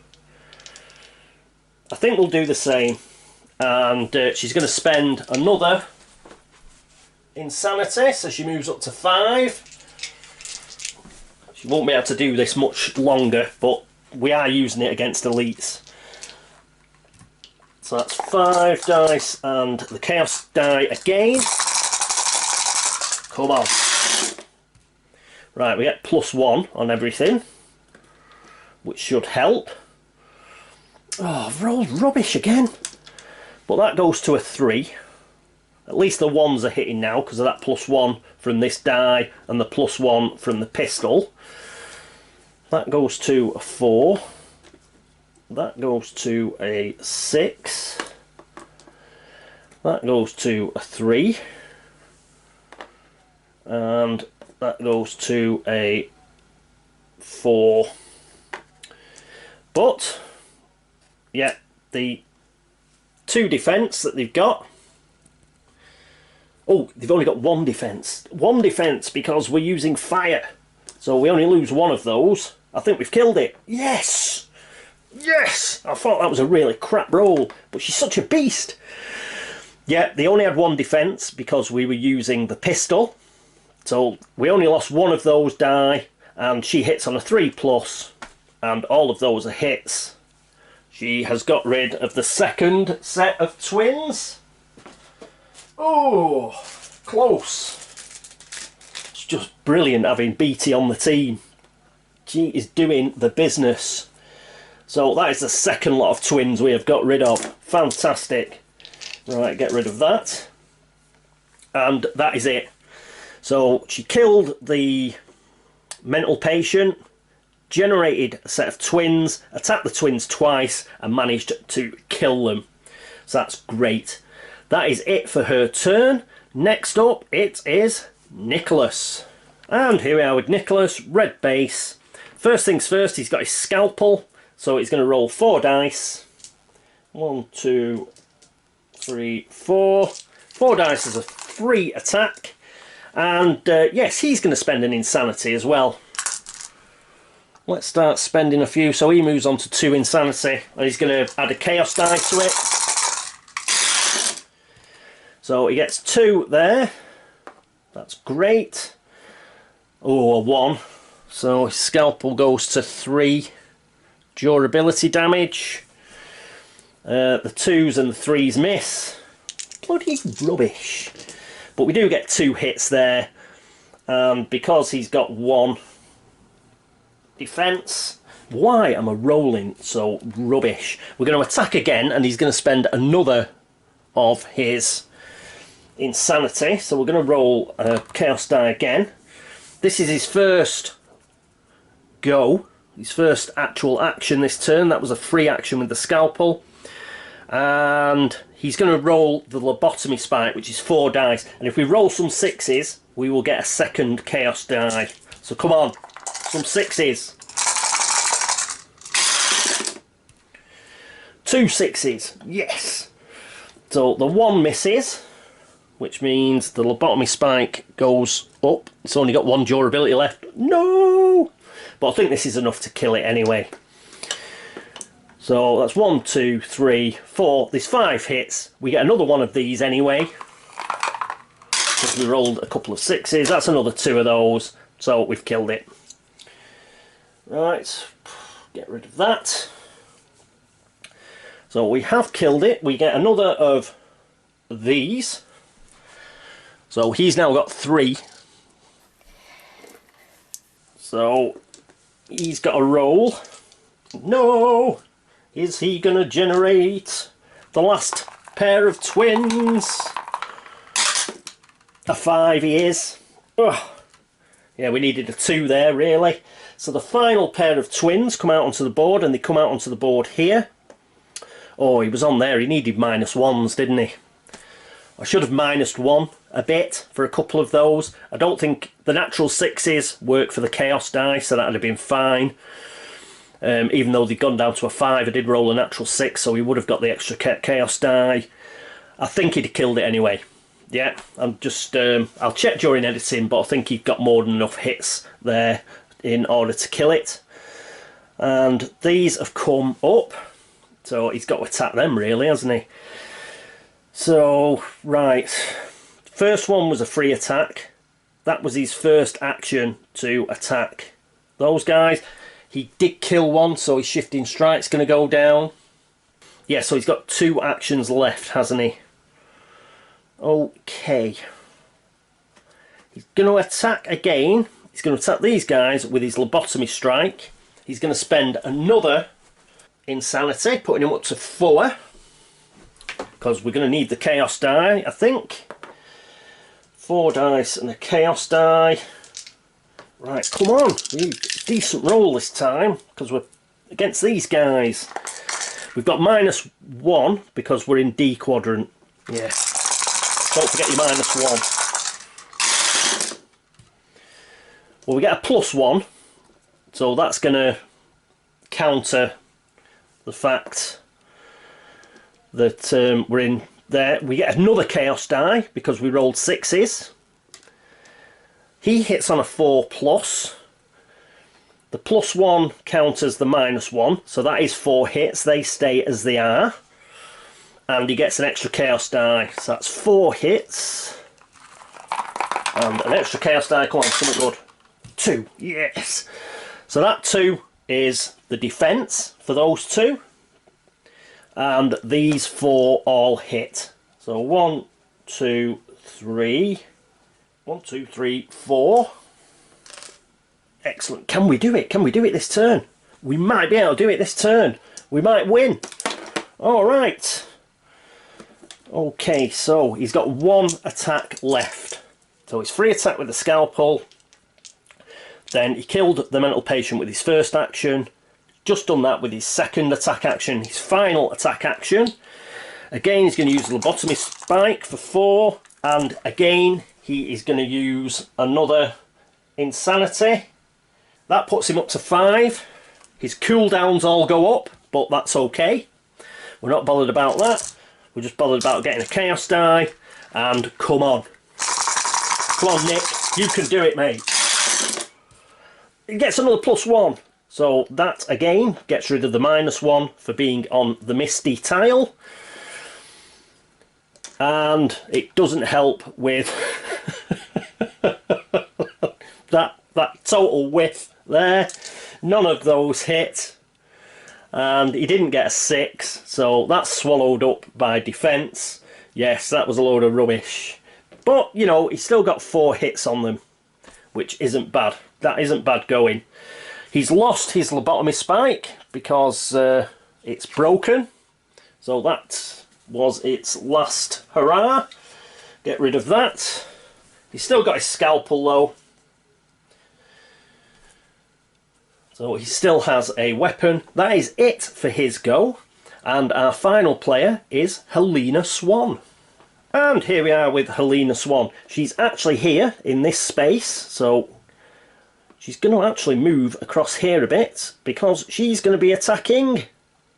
I think we'll do the same. And she's going to spend another insanity, so she moves up to 5. She won't be able to do this much longer, but we are using it against elites. So that's 5 dice and the chaos die again. Come on. Right, we get +1 on everything, which should help. Oh, I've rolled rubbish again. But that goes to a 3. At least the 1s are hitting now because of that +1 from this die and the +1 from the pistol. That goes to a 4. That goes to a 6. That goes to a 3. And that goes to a 4. But, yeah, the 2 defense that they've got. Oh, they've only got 1 defense. 1 defense because we're using fire. So we only lose 1 of those. I think we've killed it. Yes! Yes! I thought that was a really crap roll, but she's such a beast. Yeah, they only had 1 defense because we were using the pistol. So we only lost 1 of those die, and she hits on a 3+, and all of those are hits. She has got rid of the 2nd set of twins. Oh, close. It's just brilliant having Beatty on the team. She is doing the business. So that is the 2nd lot of twins we have got rid of. Fantastic. Right, get rid of that. And that is it. So she killed the mental patient, generated a set of twins, attacked the twins twice, and managed to kill them. So that's great. That is it for her turn. Next up, it is Nicholas. And here we are with Nicholas, red base. First things first, he's got his scalpel. So he's going to roll 4 dice. 1, 2, 3, 4. 4 dice is a free attack. And yes, he's going to spend an insanity as well. Let's start spending a few. So he moves on to 2 insanity. And he's going to add a chaos die to it. So he gets 2 there. That's great. Oh, a 1. So his scalpel goes to 3 durability damage. The 2s and the 3s miss. Bloody rubbish. But we do get 2 hits there. And because he's got 1 defense, why am I rolling so rubbish? We're going to attack again, and he's going to spend another of his insanity. So we're going to roll a chaos die again. This is his first go, his first actual action this turn. That was a free action with the scalpel. And he's going to roll the lobotomy spike, which is 4 dice. And if we roll some 6s, we will get a 2nd chaos die. So come on, some 6s. 2 6s, yes. So the 1 misses, which means the lobotomy spike goes up. It's only got 1 durability left. No! But I think this is enough to kill it anyway. So that's 1, 2, 3, 4. There's 5 hits. We get another one of these anyway, because we rolled a couple of 6s. That's another 2 of those. So we've killed it. Right, get rid of that. So we have killed it. We get another of these. So he's now got 3. So he's got a roll. No! Is he going to generate the last pair of twins? A 5 he is. Ugh. Yeah, we needed a 2 there, really. So the final pair of twins come out onto the board, and they come out onto the board here. Oh, he was on there. He needed -1s, didn't he? I should have -1 a bit for a couple of those. I don't think the natural 6s work for the chaos die, so that would have been fine. Even though they'd gone down to a 5, I did roll a natural 6, so he would have got the extra chaos die. I think he'd have killed it anyway. Yeah, I'm just I'll check during editing, but I think he'd got more than enough hits there in order to kill it. And these have come up, so he's got to attack them really, hasn't he? So, right, first one was a free attack. That was his first action to attack those guys. He did kill one, so his shifting strike's going to go down. Yeah, so he's got 2 actions left, hasn't he? Okay. He's going to attack again. He's going to attack these guys with his Lobotomy strike. He's going to spend another insanity, putting him up to 4. Because we're going to need the chaos die, I think. 4 dice and a chaos die. Right, come on. Decent roll this time, because we're against these guys. We've got -1 because we're in D quadrant. Yeah. Don't forget your -1. Well, we get a +1, so that's going to counter the fact that we're in there. We get another chaos die because we rolled 6s. He hits on a 4+. The +1 counters the -1, so that is 4 hits. They stay as they are. And he gets an extra chaos die. So that's 4 hits. And an extra chaos die. Come on, something good. 2. Yes. So that 2 is the defense for those 2. And these 4 all hit. So 1, 2, 3. 1, 2, 3, 4. Excellent. Can we do it? Can we do it this turn? We might be able to do it this turn. We might win. All right. Okay, so he's got 1 attack left. So his free attack with the scalpel. Then he killed the mental patient with his first action. Just done that with his second attack action. His final attack action. Again, he's going to use the Lobotomy spike for 4. And again, he is going to use another insanity. That puts him up to 5. His cooldowns all go up, but that's okay. We're not bothered about that. We're just bothered about getting a chaos die. And come on. Come on, Nick. You can do it, mate. He gets another +1. So that, again, gets rid of the -1 for being on the misty tile. And it doesn't help with that total whiff there. None of those hit. And he didn't get a 6, so that's swallowed up by defence. Yes, that was a load of rubbish. But, you know, he's still got 4 hits on them, which isn't bad. That isn't bad going. He's lost his Lobotomy spike because it's broken. So that was its last hurrah. Get rid of that. He's still got his scalpel though. So he still has a weapon. That is it for his go. And our final player is Halina Swamp. And here we are with Halina Swamp. She's actually here in this space. So she's going to actually move across here a bit because she's going to be attacking.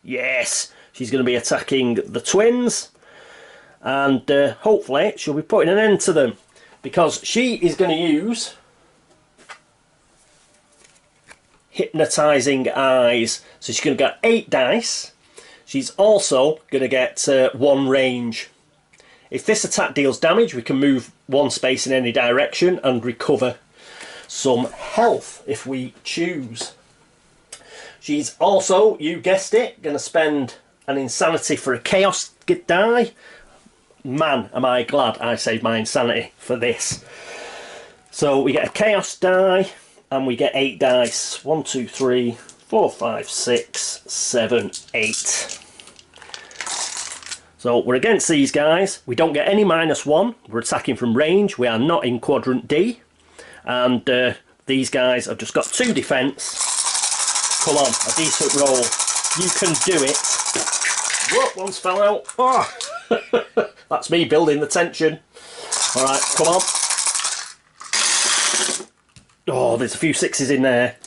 Yes, she's going to be attacking the twins. And hopefully she'll be putting an end to them because she is going to use hypnotising eyes. So she's going to get 8 dice. She's also going to get 1 range. If this attack deals damage, we can move 1 space in any direction and recover some health if we choose. She's also, you guessed it, going to spend an insanity for a chaos die. Man, am I glad I saved my insanity for this. So we get a chaos die and we get 8 dice. 1, 2, 3, 4, 5, 6, 7, 8. So we're against these guys. We don't get any -1. We're attacking from range. We are not in quadrant D. And these guys have just got 2 defense. Come on, a decent roll. You can do it. Whoop, one's fell out. Oh. That's me building the tension. Alright, come on. Oh, there's a few 6s in there.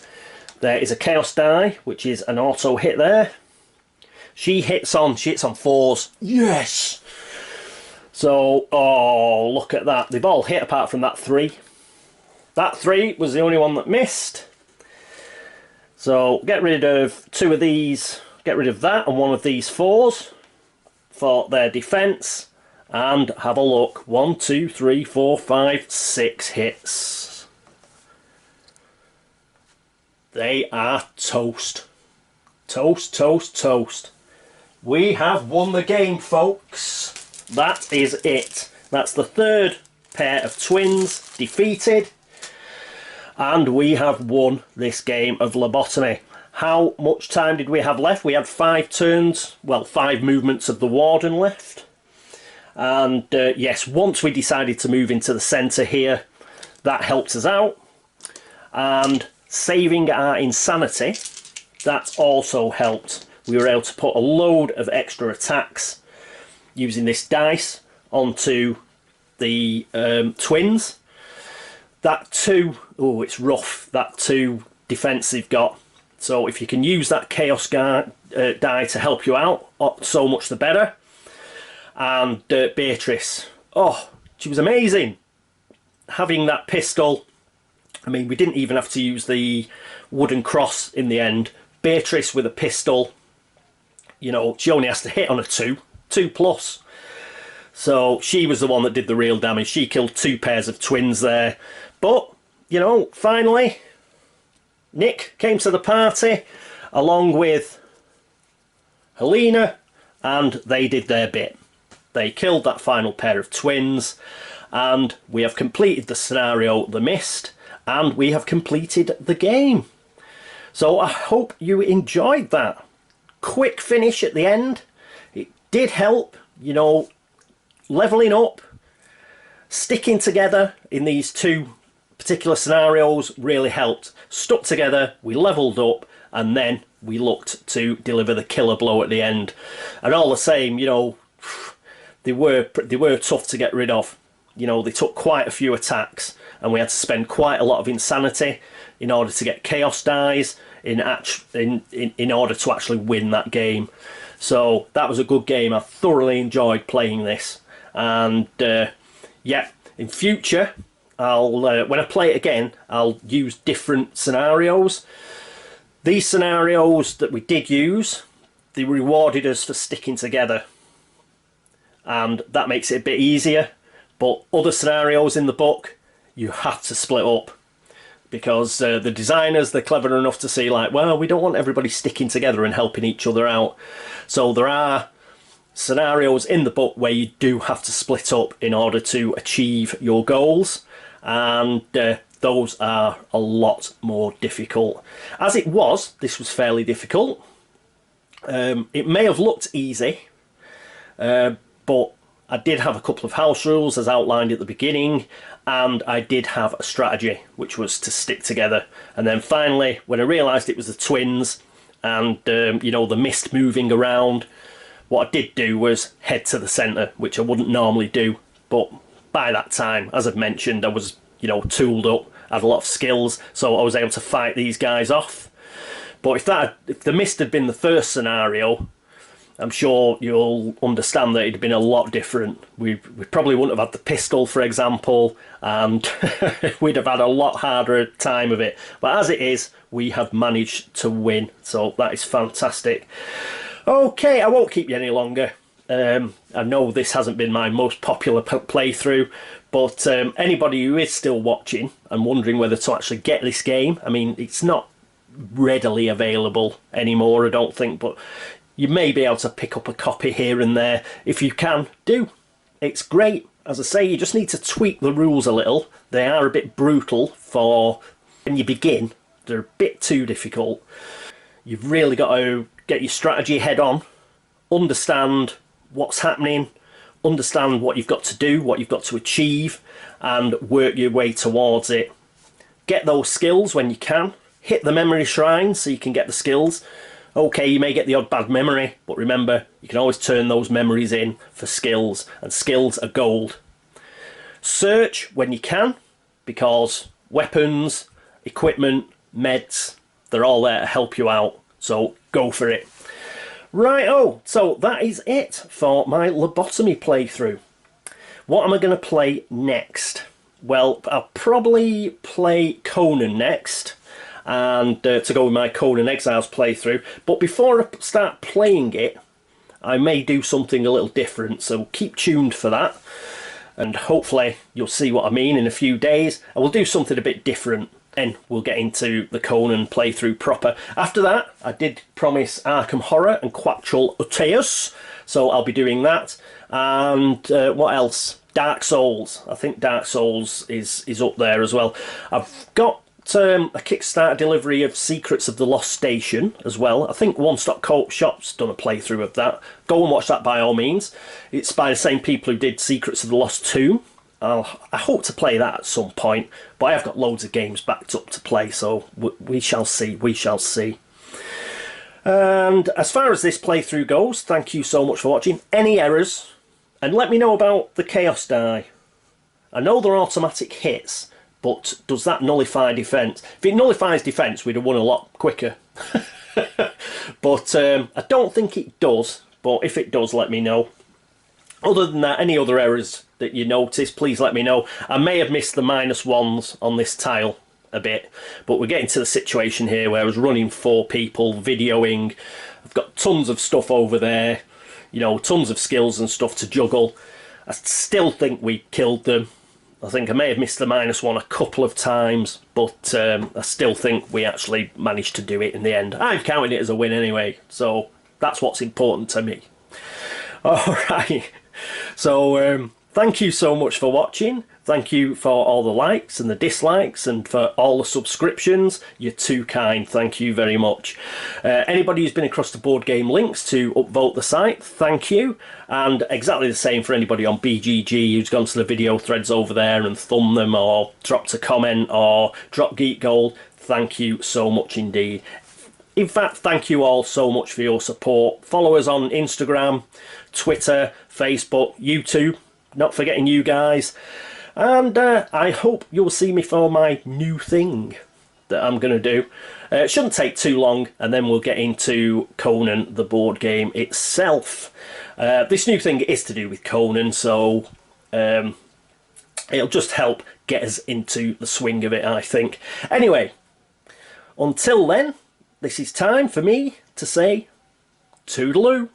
There is a chaos die, which is an auto hit there. She hits on 4s. Yes! So, oh, look at that. They've all hit apart from that 3. That 3 was the only one that missed. So, get rid of 2 of these. Get rid of that and 1 of these 4s for their defense. And have a look. 1, 2, 3, 4, 5, 6 hits. They are toast. Toast, toast, toast. We have won the game, folks. That is it. That's the 3rd pair of twins defeated. And we have won this game of Lobotomy. How much time did we have left? We had 5 turns, well, 5 movements of the Warden left. And yes, once we decided to move into the centre here, that helped us out. And saving our insanity, that also helped. We were able to put a load of extra attacks using this dice onto the twins. That 2, oh, it's rough, that 2 defense they've got. So if you can use that chaos die to help you out, so much the better. And Beatrice, oh, she was amazing. Having that pistol, I mean, we didn't even have to use the wooden cross in the end. Beatrice with a pistol, you know, she only has to hit on a 2 plus. So she was the one that did the real damage. She killed 2 pairs of twins there. But, you know, finally, Nick came to the party along with Halina, and they did their bit. They killed that final pair of twins, and we have completed the scenario, The Mist, and we have completed the game. So I hope you enjoyed that. Quick finish at the end. It did help, you know, leveling up, sticking together in these 2 particular scenarios really helped. Stuck together, we leveled up, and then we looked to deliver the killer blow at the end. And all the same, you know, they were tough to get rid of. You know, they took quite a few attacks, and we had to spend quite a lot of insanity in order to get chaos dies in order to actually win that game. So that was a good game. I thoroughly enjoyed playing this, and yeah, in future I'll when I play it again, I'll use different scenarios. These scenarios that we did use, they rewarded us for sticking together, and that makes it a bit easier. But other scenarios in the book, you have to split up, because the designers, they're clever enough to see, like, well, we don't want everybody sticking together and helping each other out. So there are scenarios in the book where you do have to split up in order to achieve your goals, and those are a lot more difficult. As it was, this was fairly difficult. It may have looked easy, but I did have a couple of house rules as outlined at the beginning, and I did have a strategy, which was to stick together. And then finally, when I realised it was the twins and you know, the mist moving around, what I did do was head to the centre, which I wouldn't normally do. But by that time, as I've mentioned, I was, you know, tooled up, had a lot of skills, so I was able to fight these guys off. But if the mist had been the first scenario, I'm sure you'll understand that it'd have been a lot different. We probably wouldn't have had the pistol, for example, and we'd have had a lot harder time of it. But as it is, we have managed to win, so that is fantastic. Okay, I won't keep you any longer. I know this hasn't been my most popular playthrough, but anybody who is still watching and wondering whether to actually get this game, I mean, it's not readily available anymore, I don't think, but you may be able to pick up a copy here and there. If you can, do. It's great. As I say, you just need to tweak the rules a little. They are a bit brutal for when you begin. They're a bit too difficult. You've really got to get your strategy head on, understand what's happening, understand what you've got to do, what you've got to achieve, and work your way towards it. Get those skills when you can. Hit the memory shrine so you can get the skills. Okay, you may get the odd bad memory, but remember, you can always turn those memories in for skills, and skills are gold. Search when you can, because weapons, equipment, meds, they're all there to help you out, so go for it. Right, so that is it for my Lobotomy playthrough. What am I going to play next? Well, I'll probably play Conan next, and to go with my Conan Exiles playthrough. But before I start playing it, I may do something a little different, so keep tuned for that. And hopefully you'll see what I mean in a few days. I will do something a bit different, and we'll get into the Conan playthrough proper. After that, I did promise Arkham Horror and Quattrel Uteus, so I'll be doing that. And what else? Dark Souls. I think Dark Souls is up there as well. I've got a Kickstarter delivery of Secrets of the Lost Station as well. I think One Stop Co-op Shop's done a playthrough of that. Go and watch that by all means. It's by the same people who did Secrets of the Lost Tomb. I hope to play that at some point, but I have got loads of games backed up to play, so we shall see, we shall see. And as far as this playthrough goes, thank you so much for watching. Any errors, and let me know about the Chaos Die. I know they're automatic hits, but does that nullify defence? If it nullifies defence, we'd have won a lot quicker. But I don't think it does, but if it does, let me know. Other than that, any other errors that you notice, please let me know. I may have missed the -1s on this tile a bit, but we're getting to the situation here where I was running 4 people, videoing. I've got tons of stuff over there, you know, tons of skills and stuff to juggle. I still think we killed them. I think I may have missed the -1 a couple of times, but I still think we actually managed to do it in the end. I've counted it as a win anyway, so that's what's important to me. Alright, so thank you so much for watching. Thank you for all the likes and the dislikes and for all the subscriptions. You're too kind. Thank you very much. Anybody who's been across the Board Game Links to upvote the site, thank you. And exactly the same for anybody on BGG who's gone to the video threads over there and thumbed them or dropped a comment or dropped Geek Gold. Thank you so much indeed. In fact, thank you all so much for your support. Follow us on Instagram, Twitter, Facebook, YouTube. Not forgetting you guys. And I hope you'll see me for my new thing that I'm going to do. It shouldn't take too long, and then we'll get into Conan, the board game itself. This new thing is to do with Conan, so it'll just help get us into the swing of it, I think. Anyway, until then, this is time for me to say toodaloo.